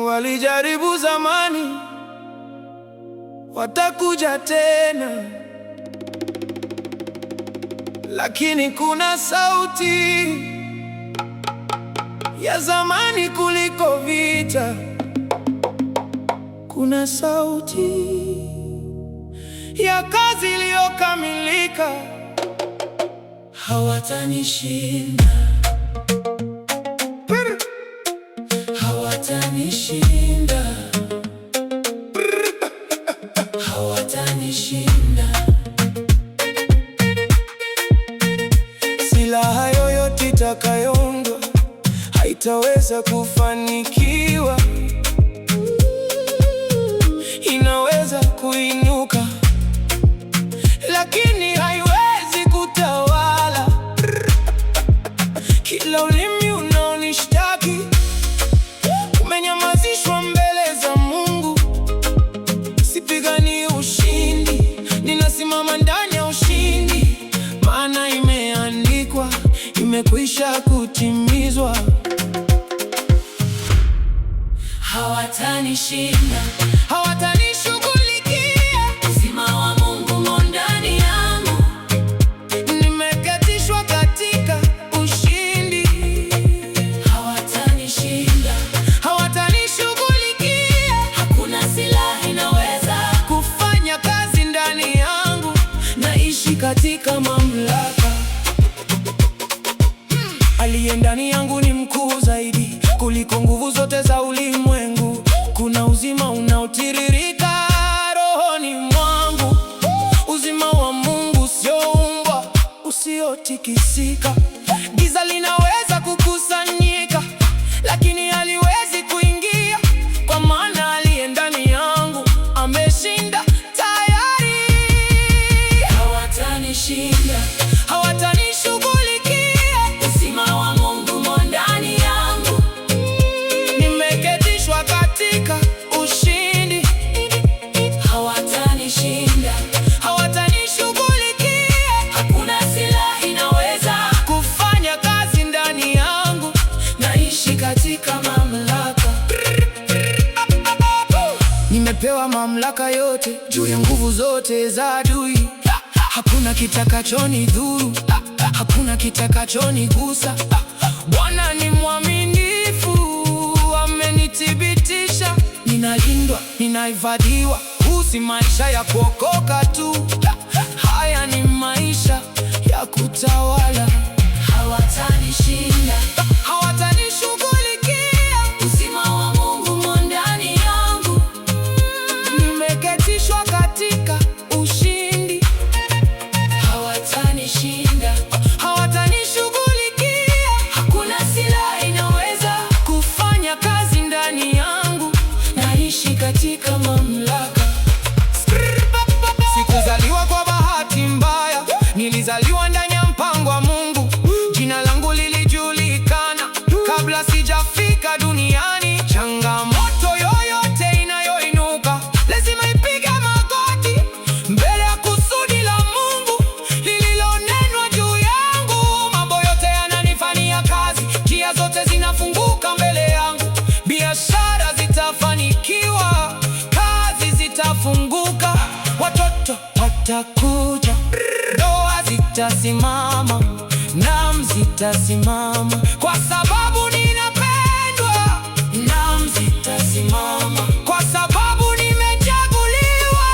Walijaribu zamani, watakuja tena, lakini kuna sauti ya zamani kuliko vita. Kuna sauti ya kazi iliyokamilika. Hawatanishinda, hawatanishinda, hawatanishinda. Silaha yoyote itakayoundwa haitaweza kufanikiwa. Inaweza kuinuka, lakini haiwezi kutawala. Kila ulimi unaonishtaki umenyamazishwa mbele za Mungu. Sipigani ushindi, ninasimama ndani ya ushindi, maana imeandikwa, imekwisha kutimizwa. Hawatanishinda, hawatanishughulikia. Uzima wa Mungu umo ndani yangu, nimeketishwa katika ushindi. Hawatanishinda, hawatanishughulikia. Hakuna silaha inaweza kufanya kazi ndani yangu, naishi katika mamlaka. Aliye ndani yangu ni mkuu zaidi kuliko nguvu zote za ulimwengu. Kuna uzima unaotiririka rohoni mwangu, uzima wa Mungu usioumbwa, usiotikisika. Giza linaweza kukusanyika, lakini haliwezi kuingia, kwa maana aliye ndani yangu ameshinda tayari. Hawatanishinda, hawatanishughulikia. Uzima wa Mungu umo ndani yangu, nimeketishwa katika ushindi. Hawatanishinda, hawatanishughulikia. Hakuna silaha inaweza kufanya kazi ndani yangu, naishi katika mamlaka. Nimepewa mamlaka yote juu ya nguvu zote za adui. Hakuna kitakachonidhuru, hakuna kitakachonigusa. Bwana ni mwaminifu, amenithibitisha. Ninalindwa, ninahifadhiwa. Huu si maisha ya kuokoka tu, haya ni maisha ya kutawala. Hawatanishinda, hawatanishughulikia. Uzima wa Mungu umo ndani yangu, nimeketishwa katika ushindi. Hawatanishinda, hawatanishughulikia. Hakuna silaha inaweza kufanya kazi ndani yangu, naishi katika mamlaka. Sikuzaliwa kwa bahati mbaya, nilizaliwa ndani ya mpango wa Mungu. Jina langu lilijulikana kabla sijafika duniani. Changamoto yoyote inayoinuka lazima ipige magoti mbele ya kusudi la Mungu lililonenwa juu yangu. Mambo yote yananifanyia kazi, njia zote zinafunguka mbele yangu. Biashara zitafanikiwa, kazi zitafunguka, watoto watakuja, ndoa zitasimama, naam zitasimama, kwa sababu ninapendwa. Naam zitasimama, kwa sababu nimechaguliwa.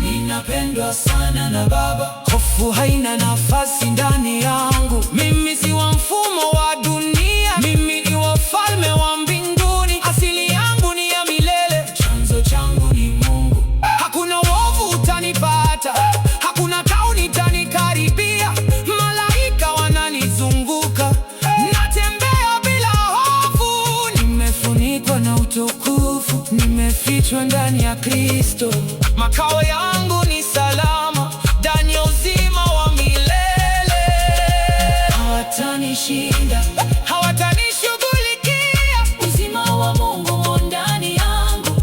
Ninapendwa sana na Baba, hofu haina nafasi ndani yangu. Mimi si wa mfumo wa dunia, mimi ni wa ufalme wa mbinguni. Asili yangu ni ya milele, chanzo changu ni Mungu. Hakuna wovu utanipata, hakuna tauni itanikaribia. Malaika wananizunguka, natembea bila hofu. Nimefunikwa na utukufu, nimefichwa ndani ya Kristo. Makao yangu ni salama ndani ya uzima wa milele. Hawatanishinda, hawatanishughulikia. Uzima wa Mungu umo ndani yangu,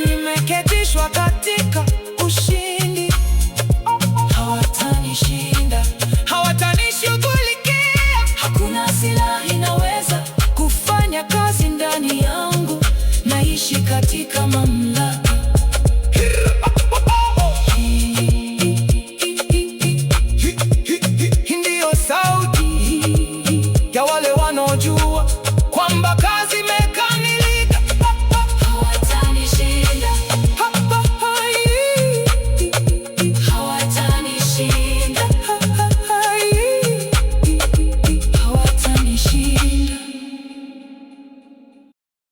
nimeketishwa katika ushindi. Hawatanishinda, hawatanishughulikia. Hakuna silaha inaweza kufanya kazi ndani yangu. Naishi katika mamlaka. Hii ndiyo sauti ya wale wanaojua kwamba kazi